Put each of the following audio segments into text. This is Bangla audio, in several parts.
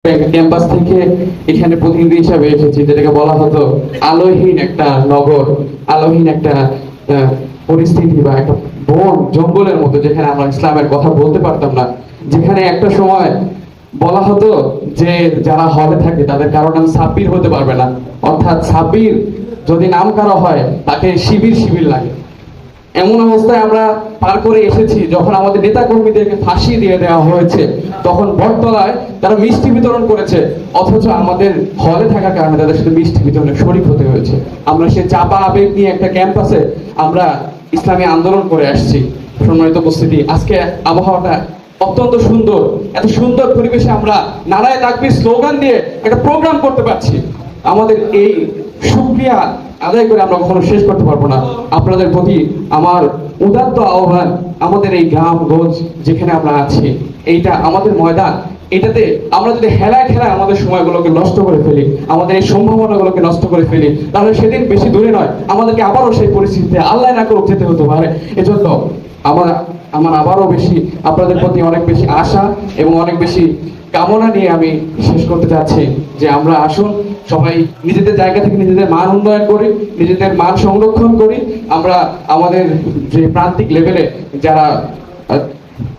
ক্যাম্পাস থেকে এখানে প্রতিনিধি হিসাবে এসেছি, যেটাকে বলা হতো আলোহীন একটা নগর, আলোহীন একটা পরিস্থিতি বা একটা বন জঙ্গলের মতো, যেখানে আমরা ইসলামের কথা বলতে পারতাম না। যেখানে একটা সময় বলা হতো যে যারা হলে থাকে তাদের কারো নাম সাব্বির হতে পারবে না, অর্থাৎ সাব্বির যদি নাম কারো হয় তাকে শিবির শিবির লাগে। এমন অবস্থায় আমরা পার করে এসেছি, যখন আমাদের নেতা কর্মীদেরকে ফাঁসি দিয়ে দেওয়া হয়েছে তখন বটতলায় তারা মিষ্টি বিতরণ করেছে, অথচ আমাদের হলে থাকার কারণে তাদের সাথে মিষ্টি বিতরণে শরিক হতে হয়েছে। আমরা সে চাপা আবেগ নিয়ে একটা ক্যাম্পাসে আমরা ইসলামী আন্দোলন করে আসছি। সম্মানিত উপস্থিতি, আজকে আবহাওয়াটা অত্যন্ত সুন্দর, এত সুন্দর পরিবেশে আমরা নারায়ে তাকবীর স্লোগান দিয়ে একটা প্রোগ্রাম করতে পারছি। আমাদের এই শুকরিয়া আদায় করে আমরা কখনো শেষ করতে পারবো না। আপনাদের প্রতি আমার উদাত্ত আহ্বান, আমাদের এই গ্রামগঞ্জ যেখানে আমরা আছি, এইটা আমাদের ময়দান, এটাতে আমরা যদি হেলায় খেলায় আমাদের সময়গুলোকে নষ্ট করে ফেলি, আমাদের এই সম্ভাবনাগুলোকে নষ্ট করে ফেলি, তাহলে সেদিন বেশি দূরে নয়, আমাদেরকে আবারও সেই পরিস্থিতিতে আল্লাহ না করুক যেতে হতে পারে। এজন্য আমার আবারও বেশি আপনাদের প্রতি অনেক বেশি আশা এবং অনেক বেশি কামনা নিয়ে আমি শেষ করতে চাচ্ছি যে আমরা আসুন সবাই নিজেদের জায়গা থেকে নিজেদের মান উন্নয়ন করি, নিজেদের মান সংরক্ষণ করি। আমরা আমাদের যে প্রান্তিক লেভেলে যারা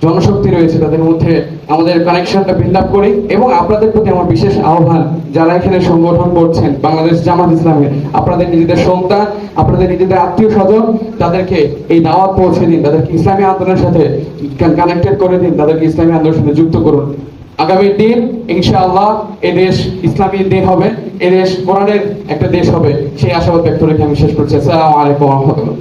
জনশক্তি রয়েছে তাদের মধ্যে আমাদের কানেকশনটা বিল্ড আপ করি। এবং আপনাদের প্রতি আমার বিশেষ আহ্বান, যারা এখানে সংগঠন করছেন বাংলাদেশ জামাত ইসলামের, আপনাদের নিজেদের সন্তান, আপনাদের নিজেদের আত্মীয় স্বজন, তাদেরকে এই দাওয়াত পৌঁছে দিন, তাদেরকে ইসলামী আন্দোলনের সাথে কানেক্টেড করে দিন, তাদেরকে ইসলামী আন্দোলনের সাথে যুক্ত করুন। আগামী দিন ইনশাআল্লাহ এ দেশ ইসলামী দিন হবে, এ দেশ কোরআনের একটা দেশ হবে, সেই আশাবাদ ব্যক্ত রেখে আমি শেষ করছি। আসসালামু আলাইকুম ওয়া রাহমাতুল্লাহ।